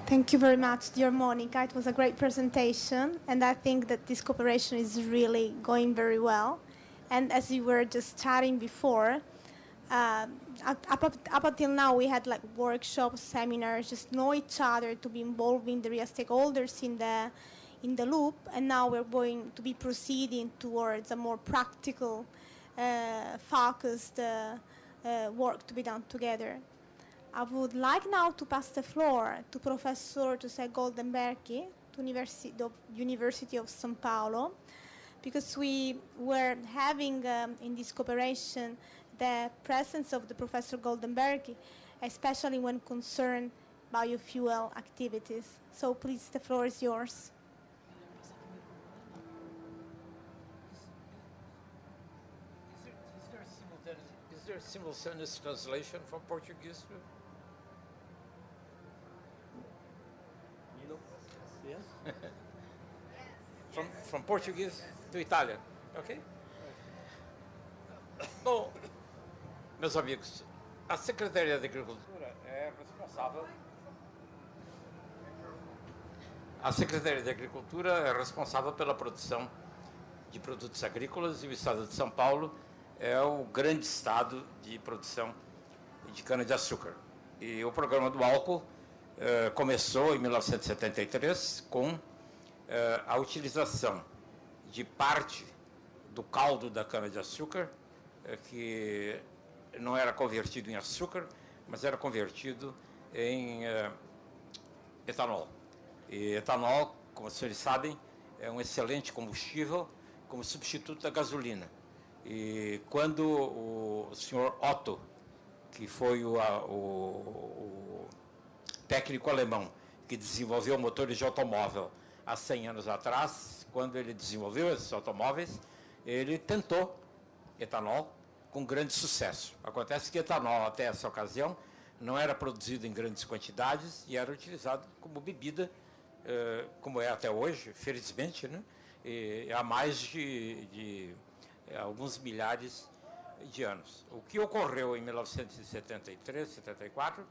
Thank you very much, dear Monica. It was a great presentation, and I think that this cooperation is really going very well. And as you were just chatting before, up until now, we had like workshops, seminars, just know each other, to be involving the real stakeholders in the loop. And now we're going to be proceeding towards a more practical, focused work to be done together. I would like now to pass the floor to Professor Giuseppe Goldenberghi, University of São Paulo, because we were having in this cooperation the presence of the Professor Goldenberghi, especially when concerned biofuel activities. So please, the floor is yours. Is there simultaneous translation from Portuguese? No. Yes. From Portuguese to Italian, ok? Bom, meus amigos, a Secretaria de Agricultura é responsável. A Secretaria de Agricultura é responsável pela produção de produtos agrícolas e o Estado de São Paulo é o grande estado de produção de cana-de-açúcar. E o programa do álcool começou em 1973 com a utilização de parte do caldo da cana-de-açúcar, que não era convertido em açúcar, mas era convertido em etanol. E etanol, como os senhores sabem, é um excelente combustível como substituto da gasolina. E quando o senhor Otto, que foi o técnico alemão que desenvolveu motores de automóvel há 100 anos atrás, quando ele desenvolveu esses automóveis, ele tentou etanol com grande sucesso. Acontece que etanol, até essa ocasião, não era produzido em grandes quantidades e era utilizado como bebida, como é até hoje, felizmente, né? E há mais de alguns milhares de anos. O que ocorreu em 1973, 74,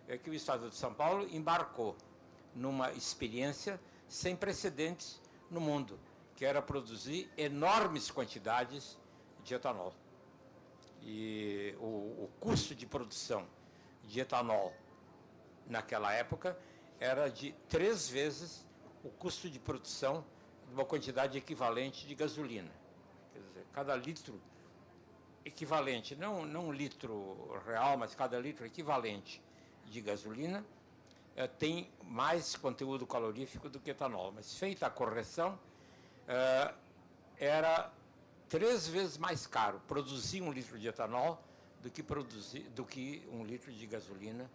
é que o Estado de São Paulo embarcou numa experiência sem precedentes no mundo, que era produzir enormes quantidades de etanol. E o custo de produção de etanol naquela época era de 3 vezes o custo de produção de uma quantidade equivalente de gasolina. Quer dizer, cada litro equivalente, não um litro real, mas cada litro equivalente de gasolina tem mais conteúdo calorífico do que etanol. Mas feita a correção, era 3 vezes mais caro produzir 1 litro de etanol do que 1 litro de gasolina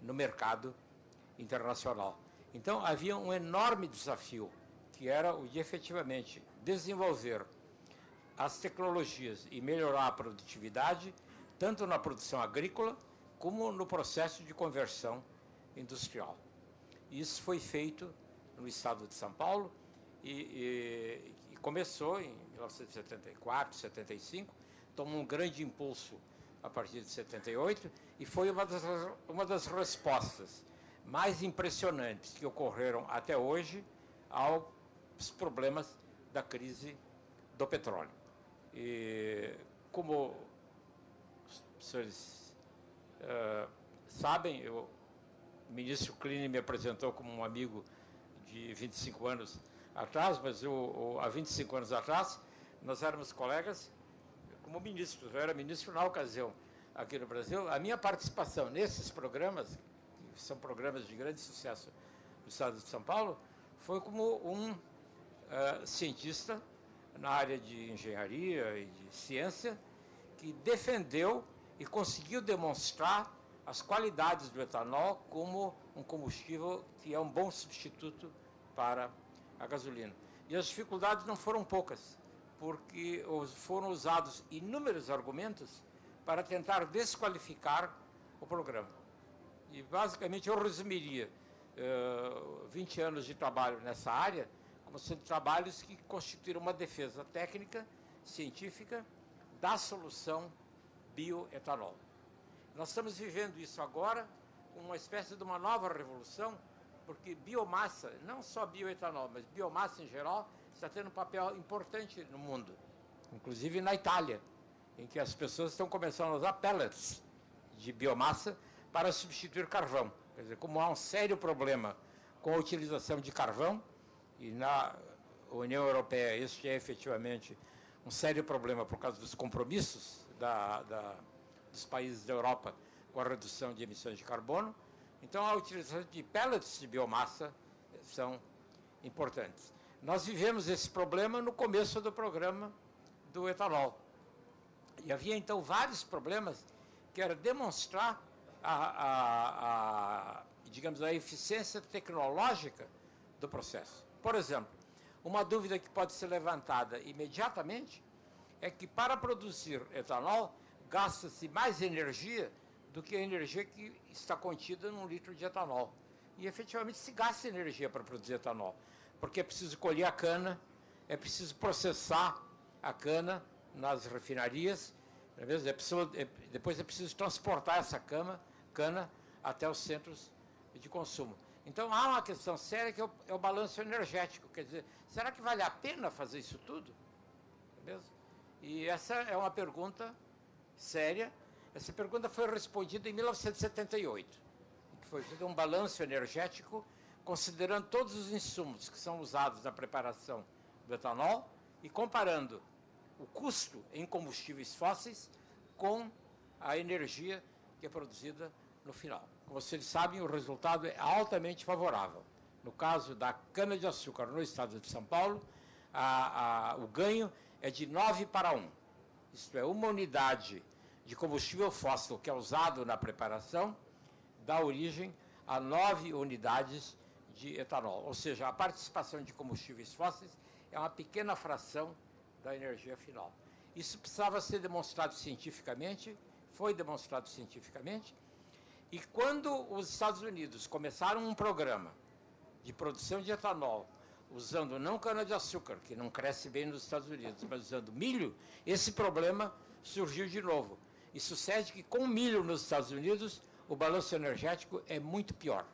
no mercado internacional. Então, havia um enorme desafio, que era o de efetivamente desenvolver as tecnologias e melhorar a produtividade, tanto na produção agrícola, como no processo de conversão industrial. Isso foi feito no estado de São Paulo e começou em 1974, 75, tomou um grande impulso a partir de 78 e foi uma das respostas mais impressionantes que ocorreram até hoje aos problemas da crise do petróleo. E como os senhores sabem, o ministro Cline me apresentou como um amigo de 25 anos atrás, mas há 25 anos atrás nós éramos colegas como ministros. Eu era ministro na ocasião aqui no Brasil. A minha participação nesses programas, que são programas de grande sucesso no estado de São Paulo, foi como um cientista na área de engenharia e de ciência, que defendeu e conseguiu demonstrar as qualidades do etanol como um combustível que é um bom substituto para a gasolina. E as dificuldades não foram poucas, porque foram usados inúmeros argumentos para tentar desqualificar o programa. E, basicamente, eu resumiria 20 anos de trabalho nessa área como sendo trabalhos que constituíram uma defesa técnica, científica, da solução bioetanol. Nós estamos vivendo isso agora uma espécie de uma nova revolução, porque biomassa, não só bioetanol, mas biomassa em geral, está tendo um papel importante no mundo, inclusive na Itália, em que as pessoas estão começando a usar pellets de biomassa para substituir carvão. Quer dizer, como há um sério problema com a utilização de carvão, e na União Europeia isso é efetivamente um sério problema por causa dos compromissos dos países da Europa com a redução de emissões de carbono, então a utilização de pellets de biomassa são importantes. Nós vivemos esse problema no começo do programa do etanol. E havia, então, vários problemas que era demonstrar digamos, a eficiência tecnológica do processo. Por exemplo, uma dúvida que pode ser levantada imediatamente é que para produzir etanol gasta-se mais energia do que a energia que está contida num litro de etanol. E efetivamente se gasta energia para produzir etanol, porque é preciso colher a cana, é preciso processar a cana nas refinarias, depois é preciso transportar essa cana até os centros de consumo. Então há uma questão séria que é o balanço energético, quer dizer, será que vale a pena fazer isso tudo? E essa é uma pergunta séria. Essa pergunta foi respondida em 1978, que foi feito um balanço energético considerando todos os insumos que são usados na preparação do etanol e comparando o custo em combustíveis fósseis com a energia que é produzida no final. Como vocês sabem, o resultado é altamente favorável. No caso da cana-de-açúcar no estado de São Paulo, o ganho é de 9:1. Isto é, uma unidade de combustível fóssil que é usado na preparação dá origem a 9 unidades de etanol. Ou seja, a participação de combustíveis fósseis é uma pequena fração da energia final. Isso precisava ser demonstrado cientificamente, foi demonstrado cientificamente, e quando os Estados Unidos começaram um programa de produção de etanol, usando não cana-de-açúcar, que não cresce bem nos Estados Unidos, mas usando milho, esse problema surgiu de novo. E sucede que com milho nos Estados Unidos, o balanço energético é muito pior.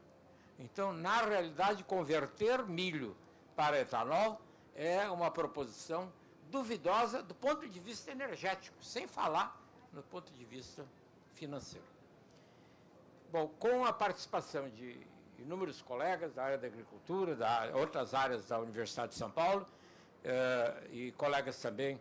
Então, na realidade, converter milho para etanol é uma proposição duvidosa do ponto de vista energético, sem falar no ponto de vista financeiro. Bom, com a participação de inúmeros colegas da área da agricultura, outras áreas da Universidade de São Paulo, e colegas também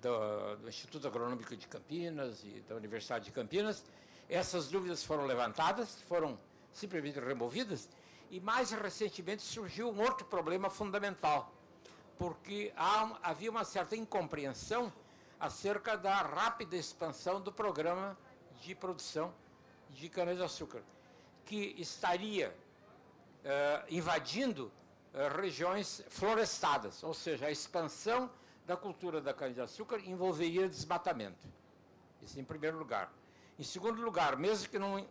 do Instituto Agronômico de Campinas e da Universidade de Campinas, essas dúvidas foram levantadas, foram simplesmente removidas, e mais recentemente surgiu um outro problema fundamental, porque havia uma certa incompreensão acerca da rápida expansão do programa de produção de cana-de-açúcar, que estaria invadindo regiões florestadas, ou seja, a expansão da cultura da cana-de-açúcar envolveria desmatamento. Isso em primeiro lugar. Em segundo lugar, mesmo que não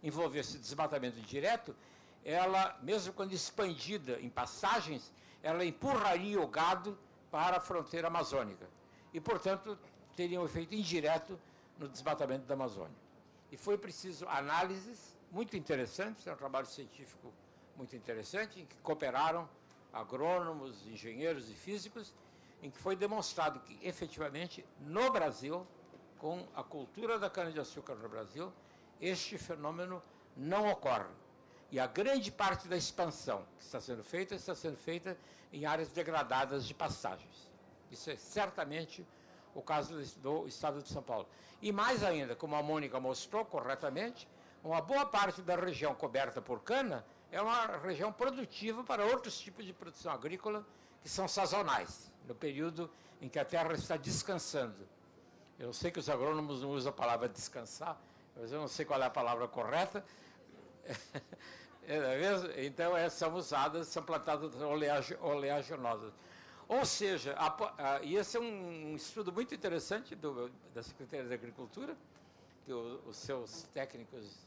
envolvesse desmatamento direto, ela, mesmo quando expandida em passagens, ela empurraria o gado para a fronteira amazônica. E, portanto, teria um efeito indireto no desmatamento da Amazônia. E foi preciso análises muito interessantes, é um trabalho científico muito interessante, em que cooperaram agrônomos, engenheiros e físicos, em que foi demonstrado que, efetivamente, no Brasil, com a cultura da cana-de-açúcar no Brasil, este fenômeno não ocorre. E a grande parte da expansão que está sendo feita em áreas degradadas de pastagens. Isso é certamente o caso do estado de São Paulo. E mais ainda, como a Mônica mostrou corretamente, uma boa parte da região coberta por cana é uma região produtiva para outros tipos de produção agrícola que são sazonais, no período em que a terra está descansando. Eu sei que os agrônomos não usam a palavra descansar, mas eu não sei qual é a palavra correta. Então, são plantadas oleaginosas. Ou seja, e esse é um estudo muito interessante da Secretaria da Agricultura, que os seus técnicos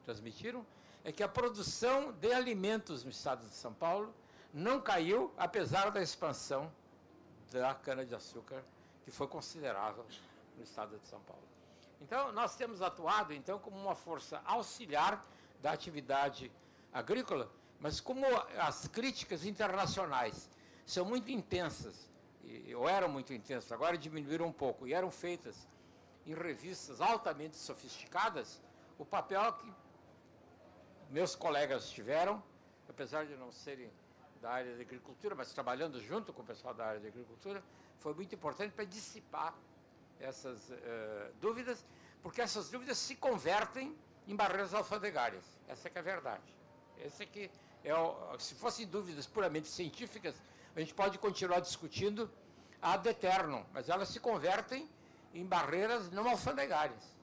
transmitiram, é que a produção de alimentos no estado de São Paulo não caiu, apesar da expansão da cana-de-açúcar, que foi considerável no estado de São Paulo. Então, nós temos atuado, então, como uma força auxiliar da atividade agrícola, mas como as críticas internacionais são muito intensas, ou eram muito intensas, agora diminuíram um pouco, e eram feitas em revistas altamente sofisticadas, o papel que meus colegas tiveram, apesar de não serem da área da agricultura, mas trabalhando junto com o pessoal da área da agricultura, foi muito importante para dissipar essas dúvidas, porque essas dúvidas se convertem em barreiras alfandegárias. Essa que é a verdade. Esse que se fossem dúvidas puramente científicas, a gente pode continuar discutindo ad eternum, mas elas se convertem em barreiras não alfandegárias.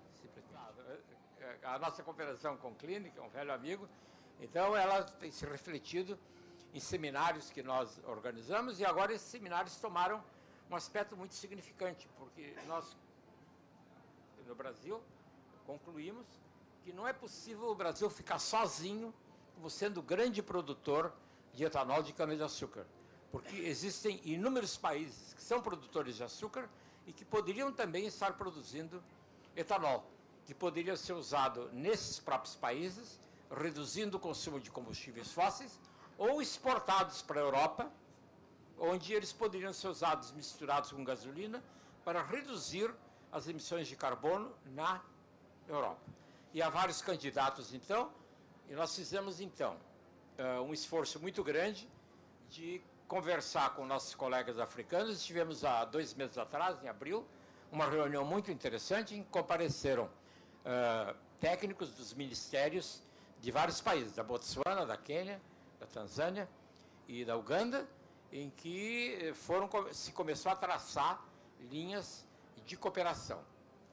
A nossa cooperação com a Clínica, um velho amigo, então ela tem se refletido em seminários que nós organizamos, e agora esses seminários tomaram um aspecto muito significante, porque nós, no Brasil, concluímos que não é possível o Brasil ficar sozinho como sendo grande produtor de etanol de cana-de-açúcar, porque existem inúmeros países que são produtores de açúcar e que poderiam também estar produzindo etanol, que poderia ser usado nesses próprios países, reduzindo o consumo de combustíveis fósseis, ou exportados para a Europa, onde eles poderiam ser usados misturados com gasolina para reduzir as emissões de carbono na Europa. E há vários candidatos, então, e nós fizemos, então, um esforço muito grande de conversar com nossos colegas africanos. Tivemos, há 2 meses atrás, em abril, uma reunião muito interessante em que compareceram técnicos dos ministérios de vários países, da Botsuana, da Quênia, da Tanzânia e da Uganda, em que se começou a traçar linhas de cooperação,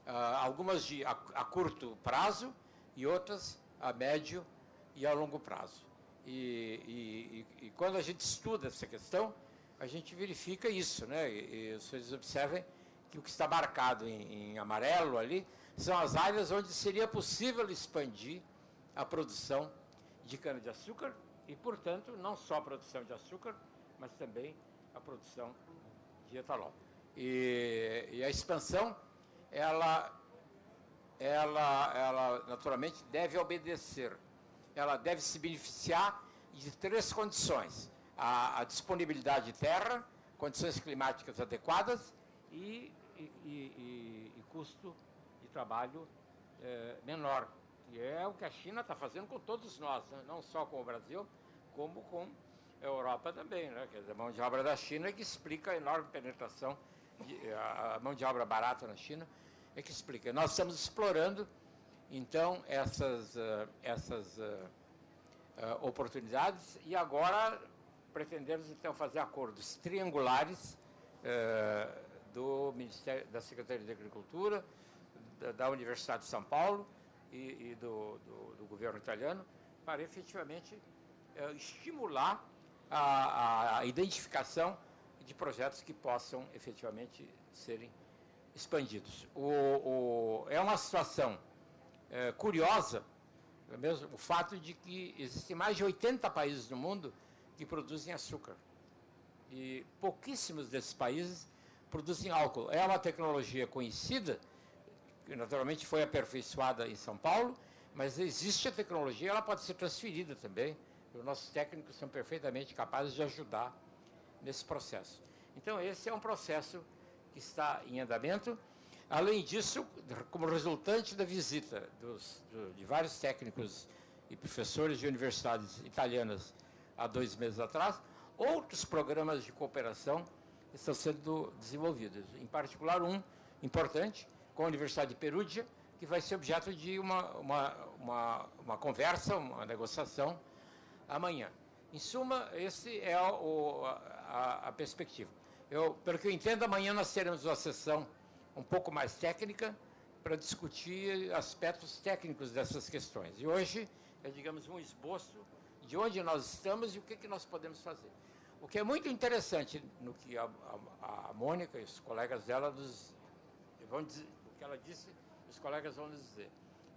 algumas a curto prazo e outras a médio e a longo prazo. E quando a gente estuda essa questão, a gente verifica isso, né? E vocês observem que o que está marcado em amarelo ali são as áreas onde seria possível expandir a produção de cana-de-açúcar e, portanto, não só a produção de açúcar, mas também a produção de etanol. E a expansão, ela naturalmente deve obedecer, ela deve se beneficiar de 3 condições: a disponibilidade de terra, condições climáticas adequadas e custo de trabalho menor, que é o que a China está fazendo com todos nós, né? Não só com o Brasil, como com a Europa também, né? Quer dizer, a mão de obra da China é que explica a enorme penetração, a mão de obra barata na China é que explica. Nós estamos explorando, então, essas oportunidades, e agora pretendemos, então, fazer acordos triangulares do Ministério, da Secretaria de Agricultura, da Universidade de São Paulo e do governo italiano, para efetivamente estimular a identificação de projetos que possam efetivamente serem expandidos. É uma situação curiosa, mesmo o fato de que existem mais de 80 países no mundo que produzem açúcar. E pouquíssimos desses países produzem álcool. É uma tecnologia conhecida, que naturalmente foi aperfeiçoada em São Paulo, mas existe a tecnologia, ela pode ser transferida também. Os nossos técnicos são perfeitamente capazes de ajudar nesse processo. Então, esse é um processo que está em andamento. Além disso, como resultante da visita de vários técnicos e professores de universidades italianas há 2 meses atrás, outros programas de cooperação estão sendo desenvolvidos. Em particular, um importante com a Universidade de Perugia, que vai ser objeto de uma conversa, uma negociação amanhã. Em suma, esse é a perspectiva. Pelo que eu entendo, amanhã nós teremos uma sessão um pouco mais técnica para discutir aspectos técnicos dessas questões. E hoje é, digamos, um esboço de onde nós estamos e o que nós podemos fazer. O que é muito interessante no que a Mônica e os colegas dela vão dizer, o que ela disse, os colegas vão nos dizer.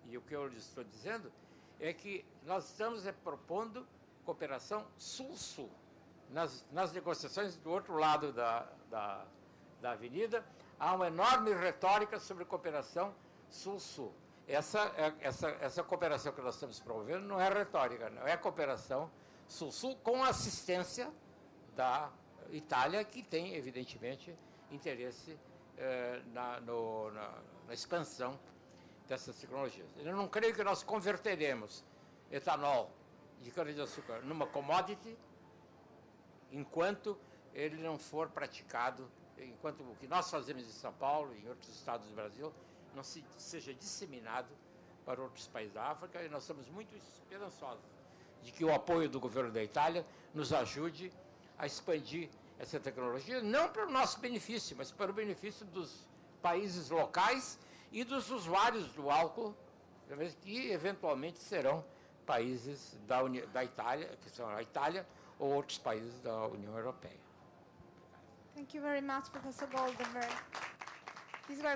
E o que eu lhes estou dizendo é que nós estamos propondo cooperação sul-sul. Nas negociações do outro lado da avenida, há uma enorme retórica sobre cooperação Sul-Sul. Essa cooperação que nós estamos promovendo não é retórica, não é cooperação Sul-Sul com assistência da Itália, que tem, evidentemente, interesse na expansão dessas tecnologias. Eu não creio que nós converteremos etanol de cana-de-açúcar numa commodity enquanto ele não for praticado, enquanto o que nós fazemos em São Paulo e em outros estados do Brasil não seja disseminado para outros países da África, e nós estamos muito esperançosos de que o apoio do governo da Itália nos ajude a expandir essa tecnologia, não para o nosso benefício, mas para o benefício dos países locais e dos usuários do álcool, que eventualmente serão países da Itália, que são a Itália ou outros países da União Europeia. Thank you very much, Professor Goldenberg. These were